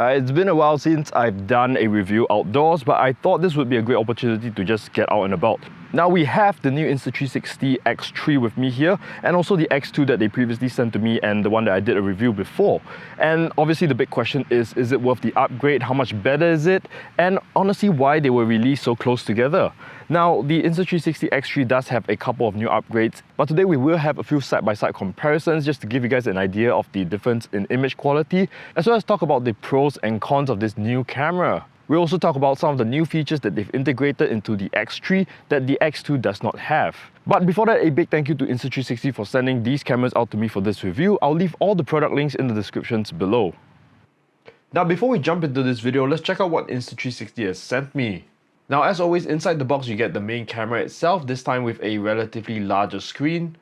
It's been a while since I've done a review outdoors, but I thought this would be a great opportunity to just get out and about. Now we have the new Insta360 X3 with me here, and also the X2 that they previously sent to me and the one that I did a review before. And obviously the big question is it worth the upgrade? How much better is it? And honestly, why they were released so close together? Now, the Insta360 X3 does have a couple of new upgrades, but today we will have a few side-by-side comparisons just to give you guys an idea of the difference in image quality, as well as talk about the pros and cons of this new camera. We'll also talk about some of the new features that they've integrated into the X3 that the X2 does not have. But before that, a big thank you to Insta360 for sending these cameras out to me for this review. I'll leave all the product links in the descriptions below. Now, before we jump into this video, let's check out what Insta360 has sent me. Now, as always, inside the box you get the main camera itself, this time with a relatively larger screen.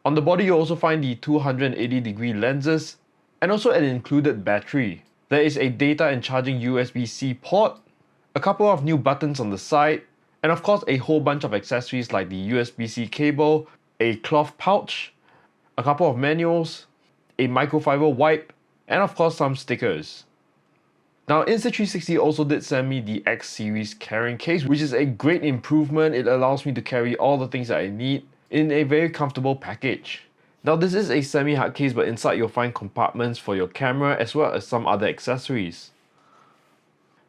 On the body you'll also find the 280-degree lenses and also an included battery. There is a data and charging USB-C port, a couple of new buttons on the side, and of course a whole bunch of accessories like the USB-C cable, a cloth pouch, a couple of manuals, a microfiber wipe, and of course some stickers. Now, Insta360 also did send me the X series carrying case, which is a great improvement. It allows me to carry all the things that I need in a very comfortable package. Now, this is a semi-hard case, but inside you'll find compartments for your camera as well as some other accessories.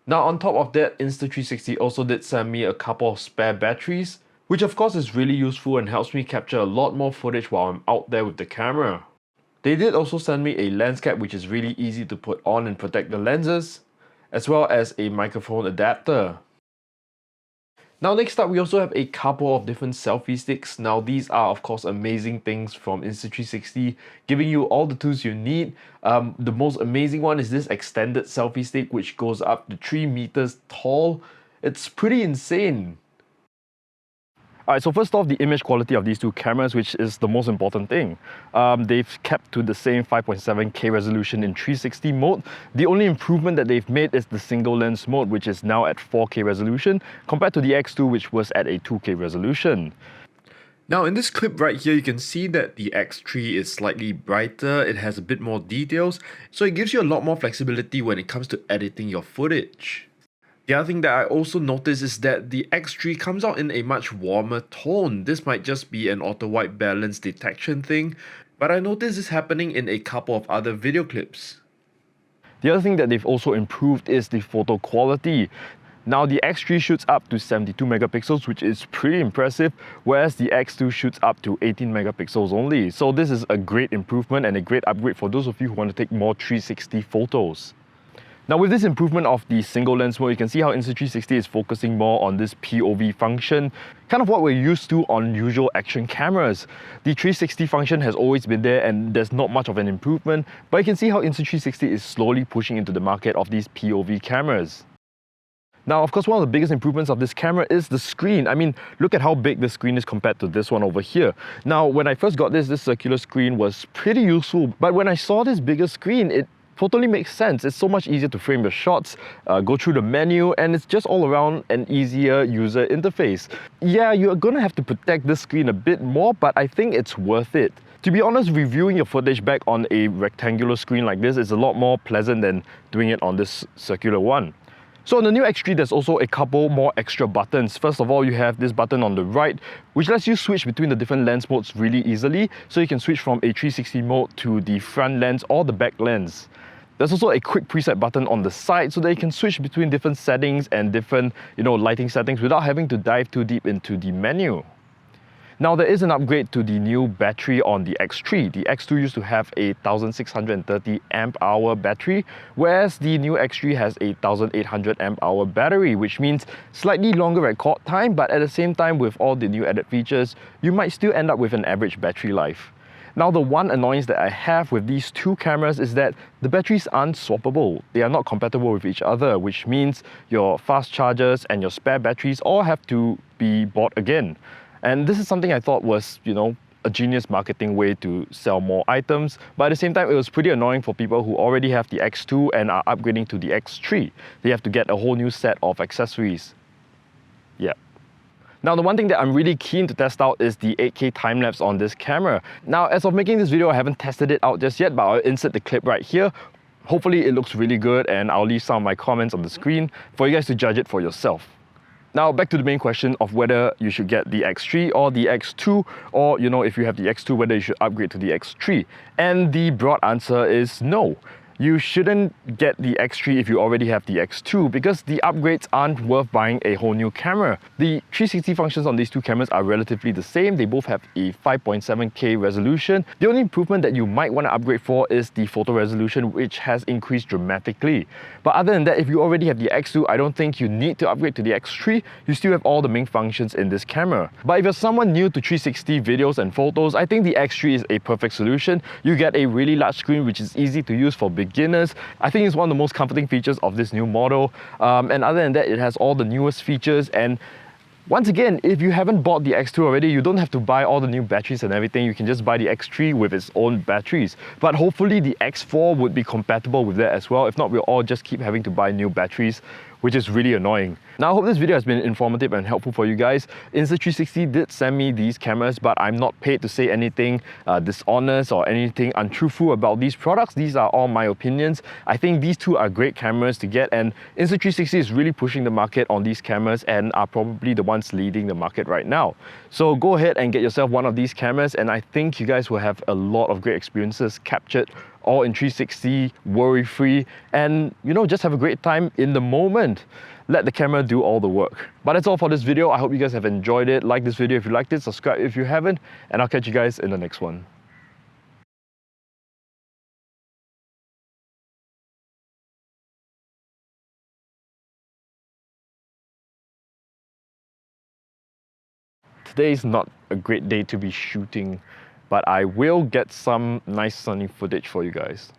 Now, on top of that, Insta360 also did send me a couple of spare batteries, which of course is really useful and helps me capture a lot more footage while I'm out there with the camera. They did also send me a lens cap, which is really easy to put on and protect the lenses, as well as a microphone adapter. Now, next up, we also have a couple of different selfie sticks. Now, these are of course amazing things from Insta360, giving you all the tools you need. The most amazing one is this extended selfie stick, which goes up to 3 meters tall. It's pretty insane. Alright, so first off, the image quality of these two cameras, which is the most important thing. They've kept to the same 5.7K resolution in 360 mode. The only improvement that they've made is the single lens mode, which is now at 4K resolution, compared to the X2, which was at a 2K resolution. Now, in this clip right here, you can see that the X3 is slightly brighter, it has a bit more details, so it gives you a lot more flexibility when it comes to editing your footage. The other thing that I also noticed is that the X3 comes out in a much warmer tone. This might just be an auto white balance detection thing, but I noticed this happening in a couple of other video clips. The other thing that they've also improved is the photo quality. Now, the X3 shoots up to 72 megapixels, which is pretty impressive, whereas the X2 shoots up to 18 megapixels only. So this is a great improvement and a great upgrade for those of you who want to take more 360 photos. Now, with this improvement of the single lens mode, you can see how Insta360 is focusing more on this POV function, kind of what we're used to on usual action cameras. The 360 function has always been there and there's not much of an improvement, but you can see how Insta360 is slowly pushing into the market of these POV cameras. Now, of course, one of the biggest improvements of this camera is the screen. I mean, look at how big the screen is compared to this one over here. Now, when I first got this circular screen was pretty useful, but when I saw this bigger screen, it totally makes sense. It's so much easier to frame your shots, go through the menu, and it's just all around an easier user interface. Yeah, you're gonna have to protect this screen a bit more, but I think it's worth it. To be honest, reviewing your footage back on a rectangular screen like this is a lot more pleasant than doing it on this circular one. So on the new X3, there's also a couple more extra buttons. First of all, you have this button on the right, which lets you switch between the different lens modes really easily. So you can switch from a 360 mode to the front lens or the back lens. There's also a quick preset button on the side so that you can switch between different settings and different, lighting settings without having to dive too deep into the menu. Now, there is an upgrade to the new battery on the X3. The X2 used to have a 1630 amp hour battery, whereas the new X3 has a 1800 amp hour battery, which means slightly longer record time, but at the same time, with all the new added features, you might still end up with an average battery life. Now, the one annoyance that I have with these two cameras is that the batteries aren't swappable. They are not compatible with each other, which means your fast chargers and your spare batteries all have to be bought again. And this is something I thought was, a genius marketing way to sell more items, but at the same time, it was pretty annoying for people who already have the X2 and are upgrading to the X3. They have to get a whole new set of accessories. Yeah. Now, the one thing that I'm really keen to test out is the 8K time-lapse on this camera. Now, as of making this video, I haven't tested it out just yet, but I'll insert the clip right here. hopefully it looks really good, and I'll leave some of my comments on the screen for you guys to judge it for yourself. Now back to the main question of whether you should get the X3 or the X2, or if you have the X2, whether you should upgrade to the X3. And the broad answer is no. You shouldn't get the X3 if you already have the X2, because the upgrades aren't worth buying a whole new camera. The 360 functions on these two cameras are relatively the same. They both have a 5.7K resolution. The only improvement that you might want to upgrade for is the photo resolution, which has increased dramatically. But other than that, if you already have the X2, I don't think you need to upgrade to the X3. You still have all the main functions in this camera. But if you're someone new to 360 videos and photos, I think the X3 is a perfect solution. You get a really large screen, which is easy to use for beginners. I think it's one of the most comforting features of this new model. And other than that, it has all the newest features. And once again, if you haven't bought the X2 already, you don't have to buy all the new batteries and everything. You can just buy the X3 with its own batteries. But hopefully the X4 would be compatible with that as well. If not, we'll all just keep having to buy new batteries, which is really annoying. Now, I hope this video has been informative and helpful for you guys. Insta360 did send me these cameras, but I'm not paid to say anything dishonest or anything untruthful about these products. These are all my opinions. I think these two are great cameras to get, and Insta360 is really pushing the market on these cameras and are probably the ones leading the market right now. So go ahead and get yourself one of these cameras, and I think you guys will have a lot of great experiences captured all in 360, worry-free, and just have a great time in the moment. Let the camera do all the work. But that's all for this video. I hope you guys have enjoyed it. Like this video if you liked it, subscribe if you haven't, and I'll catch you guys in the next one. Today is not a great day to be shooting, but I will get some nice sunny footage for you guys.